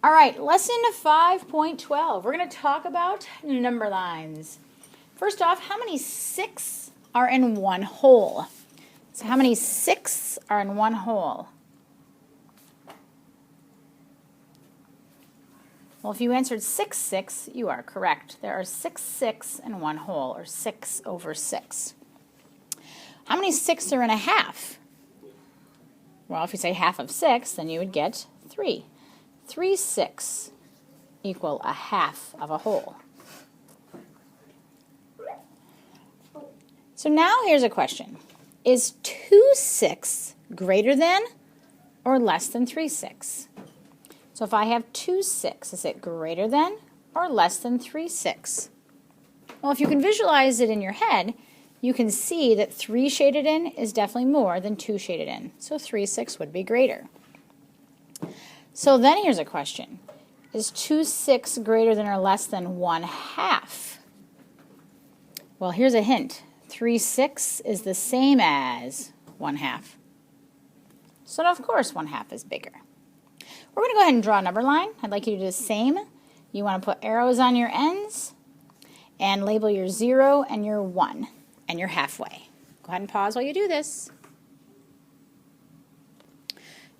All right, lesson 5.12. We're going to talk about number lines. First off, how many 6 are in one whole? So how many 6 are in one whole? Well, if you answered 6, 6, you are correct. There are 6 6 in one whole, or 6 over 6. How many 6 are in a half? Well, if you say half of 6, then you would get 3. 3 6 equal a half of a whole. So now here's a question. Is 2 6 greater than or less than 3 6? So if I have 2 6, is it greater than or less than 3 6? Well, if you can visualize it in your head, you can see that 3 shaded in is definitely more than 2 shaded in. So 3 6 would be greater. So then here's a question. Is 2 6 greater than or less than 1/2? Well, here's a hint. 3 6 is the same as 1/2. So of course 1/2 is bigger. We're going to go ahead and draw a number line. I'd like you to do the same. You want to put arrows on your ends and label your 0 and your 1 and your halfway. Go ahead and pause while you do this.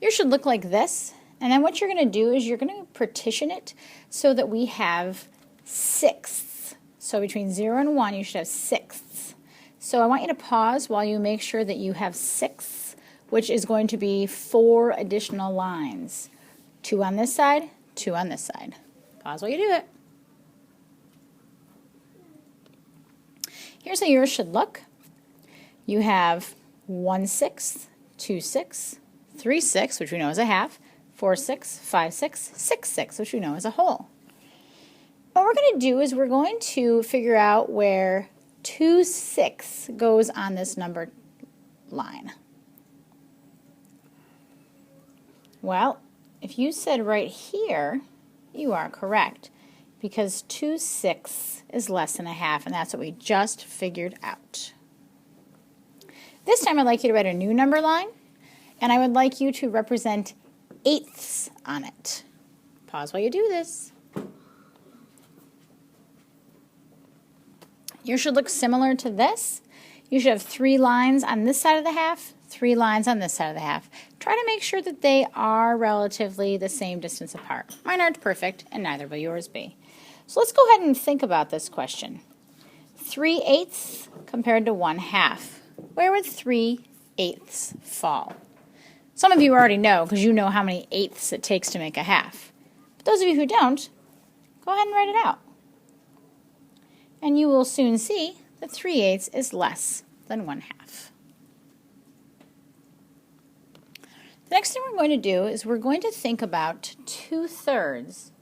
Yours should look like this. And then what you're going to do is you're going to partition it so that we have 6ths. So between 0 and 1, you should have 6ths. So I want you to pause while you make sure that you have 6ths, which is going to be 4 additional lines. 2 on this side, 2 on this side. Pause while you do it. Here's how yours should look. You have 1 6, 2 6, 3 6, which we know is a half, 4 6, 5 6, 6 6, which we know is a whole. What we're going to do is we're going to figure out where 2 6 goes on this number line. Well, if you said right here, you are correct, because 2 6 is less than a half, and that's what we just figured out. This time I'd like you to write a new number line, and I would like you to represent 8ths on it. Pause while you do this. Yours should look similar to this. You should have 3 lines on this side of the half, 3 lines on this side of the half. Try to make sure that they are relatively the same distance apart. Mine aren't perfect, and neither will yours be. So let's go ahead and think about this question. 3/8 compared to 1/2. Where would 3/8 fall? Some of you already know because you know how many 8ths it takes to make a half. But those of you who don't, go ahead and write it out. And you will soon see that 3/8 is less than 1/2. The next thing we're going to do is we're going to think about 2/3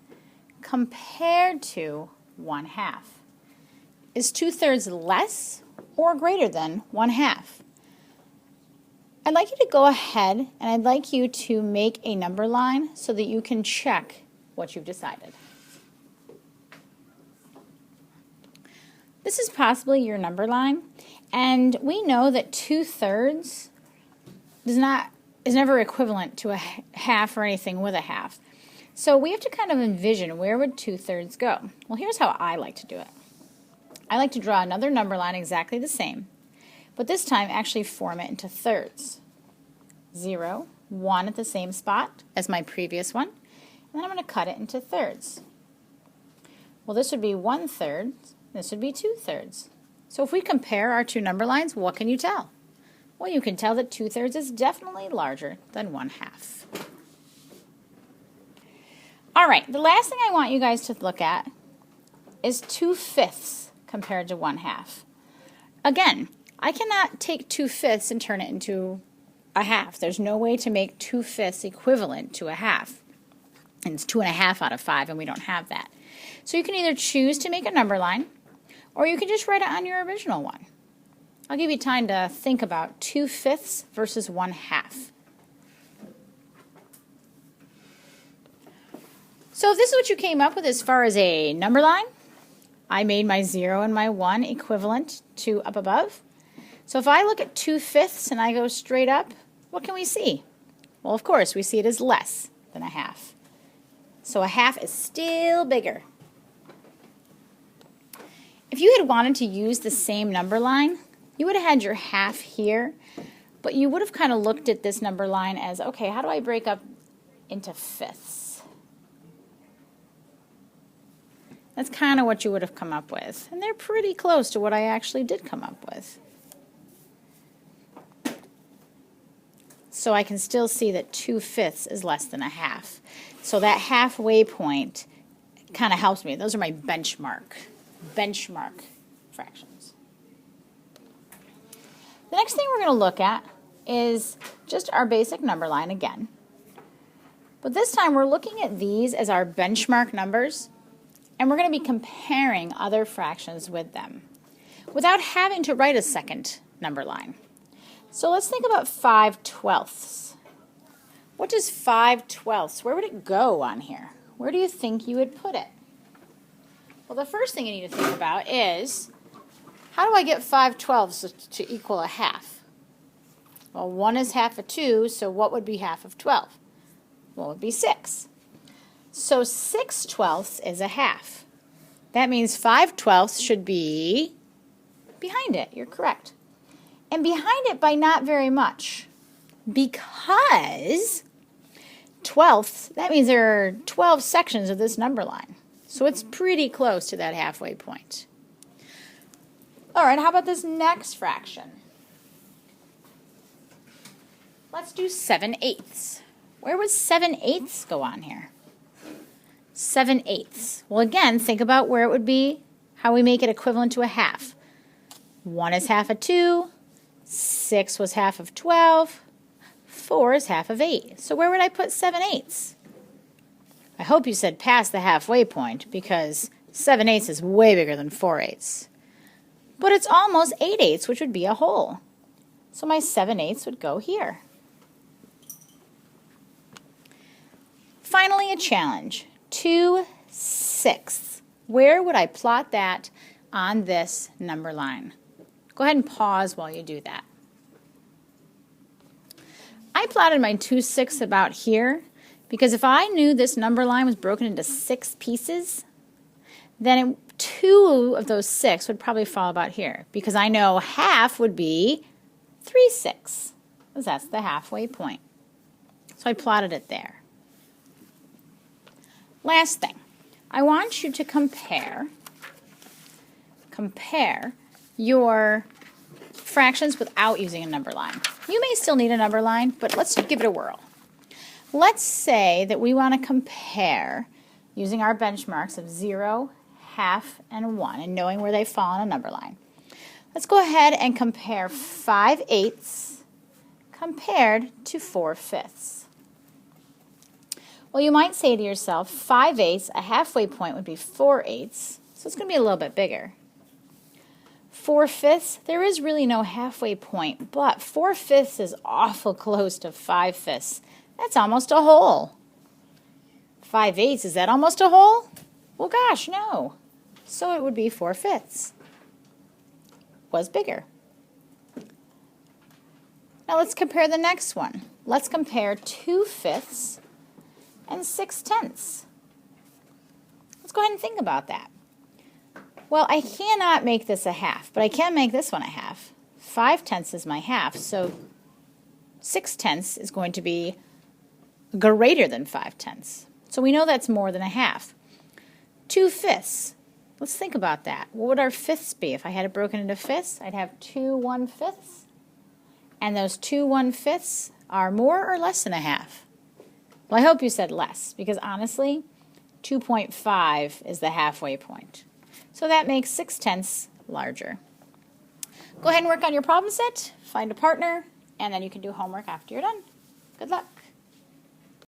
compared to 1/2. Is 2/3 less or greater than 1/2? I'd like you to go ahead and I'd like you to make a number line so that you can check what you've decided. This is possibly your number line, and we know that 2/3 is never equivalent to a half or anything with a half. So we have to kind of envision where would 2/3 go. Well, here's how I like to do it. I like to draw another number line exactly the same, but this time actually form it into thirds. 0, 1 at the same spot as my previous one, and then I'm going to cut it into thirds. Well, this would be 1/3, this would be 2/3. So if we compare our two number lines, what can you tell? Well, you can tell that 2/3 is definitely larger than 1/2. All right, the last thing I want you guys to look at is 2/5 compared to 1/2. Again, I cannot take 2/5 and turn it into a half. There's no way to make 2/5 equivalent to a half. And it's 2.5 out of 5, and we don't have that. So you can either choose to make a number line, or you can just write it on your original one. I'll give you time to think about 2/5 versus 1/2. So if this is what you came up with as far as a number line, I made my 0 and my 1 equivalent to up above. So if I look at 2/5 and I go straight up, what can we see? Well, of course, we see it as less than a half. So a half is still bigger. If you had wanted to use the same number line, you would have had your half here, but you would have kind of looked at this number line as, okay, how do I break up into fifths? That's kind of what you would have come up with. And they're pretty close to what I actually did come up with. So I can still see that 2/5 is less than a half. So that halfway point kind of helps me. Those are my benchmark fractions. The next thing we're going to look at is just our basic number line again. But this time we're looking at these as our benchmark numbers, and we're going to be comparing other fractions with them without having to write a second number line. So let's think about 5/12. What does 5/12? Where would it go on here? Where do you think you would put it? Well, the first thing you need to think about is, how do I get 5/12 to equal a half? Well, 1 is half of 2, so what would be half of 12? Well, it would be 6. So 6/12 is a half. That means 5/12 should be behind it. You're correct. And behind it by not very much. Because 12ths, that means there are 12 sections of this number line. So it's pretty close to that halfway point. All right, how about this next fraction? Let's do 7/8. Where would 7/8 go on here? 7/8. Well, again, think about where it would be, how we make it equivalent to a half. 1 is half of 2, 6 was half of 12, 4 is half of 8. So where would I put 7/8? I hope you said past the halfway point, because 7/8 is way bigger than 4/8. But it's almost 8/8, which would be a whole. So my 7/8 would go here. Finally, a challenge. 2/6. Where would I plot that on this number line? Go ahead and pause while you do that. I plotted my 2/6 about here because if I knew this number line was broken into 6 pieces, then 2 of those 6 would probably fall about here, because I know half would be 3/6, because that's the halfway point. So I plotted it there. Last thing, I want you to compare your fractions without using a number line. You may still need a number line, but let's give it a whirl. Let's say that we want to compare using our benchmarks of 0, half, and 1, and knowing where they fall on a number line. Let's go ahead and compare 5/8 compared to 4/5. Well, you might say to yourself, 5/8, a halfway point would be 4/8, so it's going to be a little bit bigger. 4/5, there is really no halfway point, but 4/5 is awful close to 5/5. That's almost a whole. 5/8, is that almost a whole? Well, gosh, no. So it would be 4/5. Was bigger. Now let's compare the next one. Let's compare 2/5 and 6/10. Let's go ahead and think about that. Well, I cannot make this a half, but I can make this one a half. 5/10 is my half, so 6/10 is going to be greater than 5/10. So we know that's more than a half. 2/5. Let's think about that. What would our fifths be? If I had it broken into fifths, I'd have 2 1/5. And those 2 1/5 are more or less than a half? Well, I hope you said less, because honestly, 2.5 is the halfway point. So that makes 6/10 larger. Go ahead and work on your problem set, find a partner, and then you can do homework after you're done. Good luck.